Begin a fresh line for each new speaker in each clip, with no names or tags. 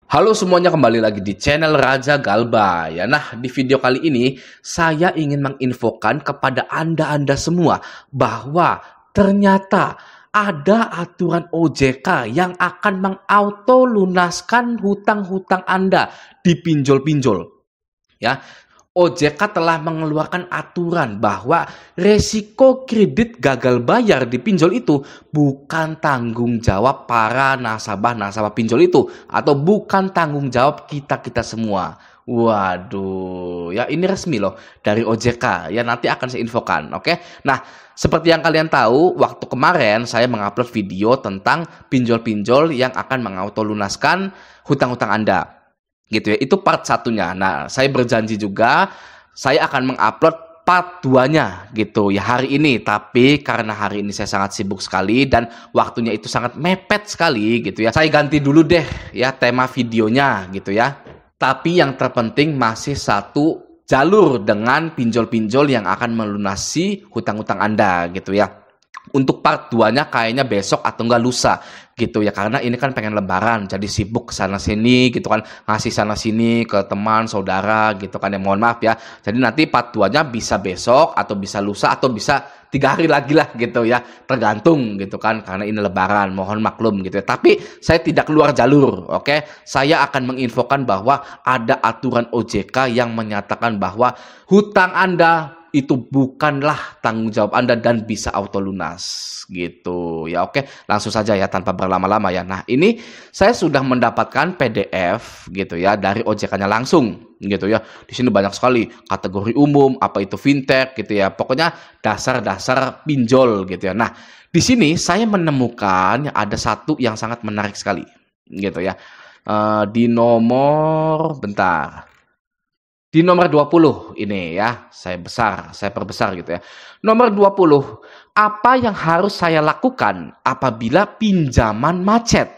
Halo semuanya, kembali lagi di channel Raja Galba ya. Nah, di video kali ini saya ingin menginfokan kepada Anda semua bahwa ternyata ada aturan OJK yang akan mengauto lunaskan hutang-hutang Anda di pinjol-pinjol ya. OJK telah mengeluarkan aturan bahwa resiko kredit gagal bayar di pinjol itu bukan tanggung jawab para nasabah pinjol itu, atau bukan tanggung jawab kita semua. Waduh, ya ini resmi loh dari OJK. Ya nanti akan saya infokan, oke? Nah, seperti yang kalian tahu, waktu kemarin saya mengupload video tentang pinjol-pinjol yang akan mengauto lunaskan hutang-hutang Anda. Gitu ya, itu part satunya. Nah, saya berjanji juga saya akan mengupload part 2-nya gitu ya hari ini, tapi karena hari ini saya sangat sibuk sekali dan waktunya itu sangat mepet sekali gitu ya, saya ganti dulu deh ya tema videonya gitu ya. Tapi yang terpenting masih satu jalur dengan pinjol-pinjol yang akan melunasi hutang-hutang Anda gitu ya. Untuk part 2-nya kayaknya besok atau enggak lusa gitu ya, karena ini kan pengen lebaran jadi sibuk sana sini gitu kan, ngasih sana sini ke teman saudara gitu kan ya, mohon maaf ya. Jadi nanti part 2-nya bisa besok atau bisa lusa atau bisa 3 hari lagi lah gitu ya, tergantung gitu kan, karena ini lebaran, mohon maklum gitu ya. Tapi saya tidak keluar jalur, oke? Saya akan menginfokan bahwa ada aturan OJK yang menyatakan bahwa hutang Anda itu bukanlah tanggung jawab Anda dan bisa auto lunas gitu ya. Oke, langsung saja ya tanpa berlama-lama ya. Nah, ini saya sudah mendapatkan PDF gitu ya dari OJK-nya langsung gitu ya. Di sini banyak sekali kategori umum, apa itu fintech gitu ya. Pokoknya dasar-dasar pinjol gitu ya. Nah, di sini saya menemukan ada satu yang sangat menarik sekali gitu ya. Di nomor Di nomor 20 ini ya, saya perbesar gitu ya. Nomor 20, apa yang harus saya lakukan apabila pinjaman macet?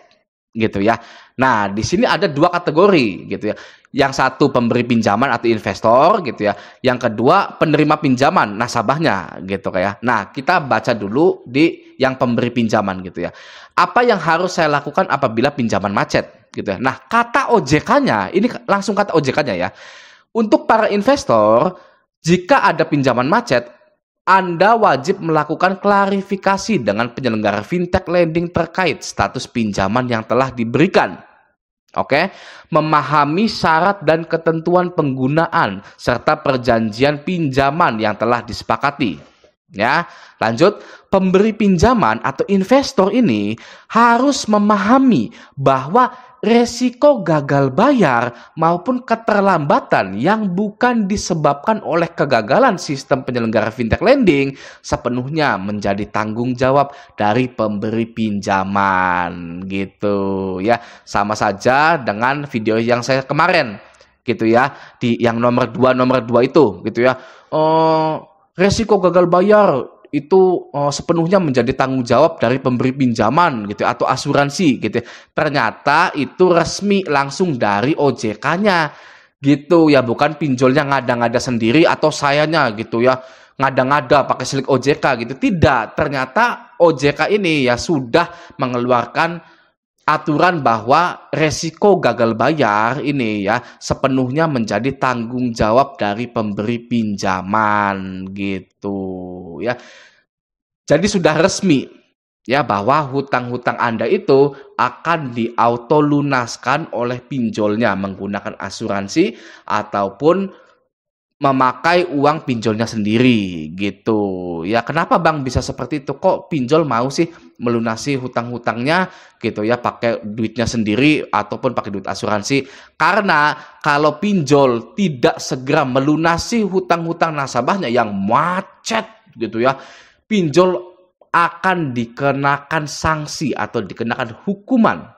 Gitu ya. Nah, di sini ada 2 kategori gitu ya. Yang satu pemberi pinjaman atau investor gitu ya. Yang kedua penerima pinjaman, nasabahnya gitu kayak. Nah, kita baca dulu di yang pemberi pinjaman gitu ya. Apa yang harus saya lakukan apabila pinjaman macet gitu ya. Nah, kata OJK-nya, ini langsung kata OJK-nya ya. Untuk para investor, jika ada pinjaman macet, Anda wajib melakukan klarifikasi dengan penyelenggara fintech lending terkait status pinjaman yang telah diberikan. Oke, memahami syarat dan ketentuan penggunaan serta perjanjian pinjaman yang telah disepakati. Ya, lanjut, pemberi pinjaman atau investor ini harus memahami bahwa resiko gagal bayar maupun keterlambatan yang bukan disebabkan oleh kegagalan sistem penyelenggara fintech lending sepenuhnya menjadi tanggung jawab dari pemberi pinjaman gitu ya. Sama saja dengan video yang saya kemarin gitu ya, di yang nomor 2 itu gitu ya. Resiko gagal bayar itu sepenuhnya menjadi tanggung jawab dari pemberi pinjaman gitu atau asuransi gitu. Ternyata itu resmi langsung dari OJK-nya gitu ya, bukan pinjolnya ngada-ngada sendiri atau sayanya gitu ya ngada-ngada pakai slick OJK gitu. Tidak, ternyata OJK ini ya sudah mengeluarkan aturan bahwa resiko gagal bayar ini ya sepenuhnya menjadi tanggung jawab dari pemberi pinjaman gitu ya. Jadi sudah resmi ya bahwa hutang-hutang Anda itu akan diauto lunaskan oleh pinjolnya menggunakan asuransi ataupun memakai uang pinjolnya sendiri gitu ya. Kenapa Bang bisa seperti itu? Kok pinjol mau sih melunasi hutang-hutangnya gitu ya pakai duitnya sendiri ataupun pakai duit asuransi? Karena kalau pinjol tidak segera melunasi hutang-hutang nasabahnya yang macet gitu ya, pinjol akan dikenakan sanksi atau dikenakan hukuman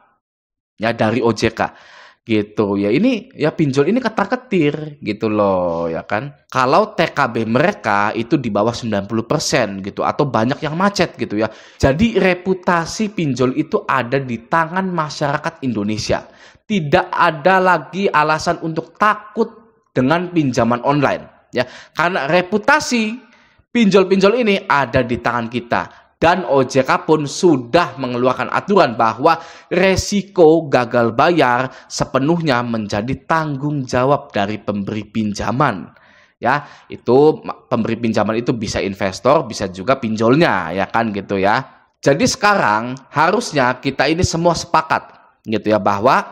ya dari OJK gitu ya. Ini ya pinjol ini ketar-ketir gitu loh ya kan. Kalau TKB mereka itu di bawah 90% gitu atau banyak yang macet gitu ya. Jadi reputasi pinjol itu ada di tangan masyarakat Indonesia. Tidak ada lagi alasan untuk takut dengan pinjaman online ya. Karena reputasi pinjol-pinjol ini ada di tangan kita. Dan OJK pun sudah mengeluarkan aturan bahwa resiko gagal bayar sepenuhnya menjadi tanggung jawab dari pemberi pinjaman. Ya, itu pemberi pinjaman itu bisa investor, bisa juga pinjolnya, ya kan gitu ya. Jadi sekarang harusnya kita ini semua sepakat gitu ya bahwa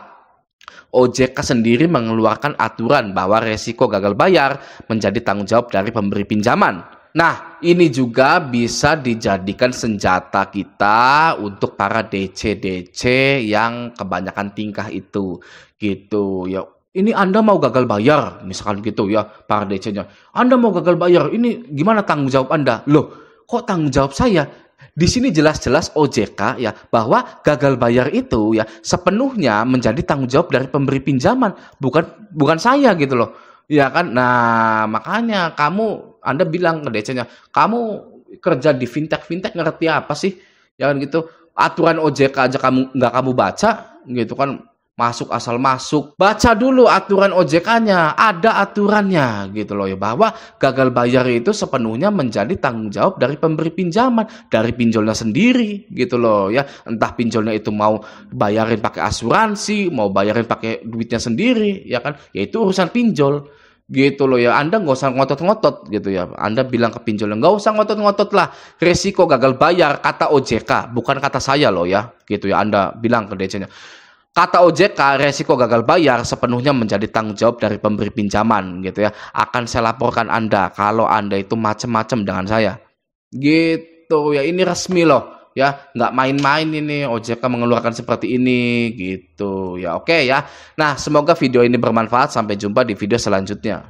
OJK sendiri mengeluarkan aturan bahwa resiko gagal bayar menjadi tanggung jawab dari pemberi pinjaman. Nah, ini juga bisa dijadikan senjata kita untuk para DC-DC yang kebanyakan tingkah itu gitu ya. Ini Anda mau gagal bayar, misalkan gitu ya, para DC-nya. Anda mau gagal bayar, ini gimana tanggung jawab Anda? Loh, kok tanggung jawab saya? Di sini jelas-jelas OJK ya bahwa gagal bayar itu ya sepenuhnya menjadi tanggung jawab dari pemberi pinjaman, bukan saya gitu loh. Ya kan? Nah, makanya Anda bilang ke DC-nya, "Kamu kerja di fintech ngerti apa sih?" Ya kan gitu. Aturan OJK aja nggak kamu baca gitu kan. Masuk asal masuk, baca dulu aturan OJK-nya, ada aturannya gitu loh ya, bahwa gagal bayar itu sepenuhnya menjadi tanggung jawab dari pemberi pinjaman, dari pinjolnya sendiri gitu loh ya, entah pinjolnya itu mau bayarin pakai asuransi, mau bayarin pakai duitnya sendiri ya kan, ya itu urusan pinjol gitu loh ya. Anda nggak usah ngotot-ngotot gitu ya, Anda bilang ke pinjolnya nggak usah ngotot-ngotot lah, resiko gagal bayar kata OJK, bukan kata saya loh ya gitu ya. Anda bilang ke DC-nya, kata OJK, resiko gagal bayar sepenuhnya menjadi tanggung jawab dari pemberi pinjaman gitu ya. Akan saya laporkan Anda kalau Anda itu macam-macam dengan saya. Gitu ya, ini resmi loh ya, nggak main-main ini OJK mengeluarkan seperti ini gitu ya. Oke ya. Nah, semoga video ini bermanfaat. Sampai jumpa di video selanjutnya.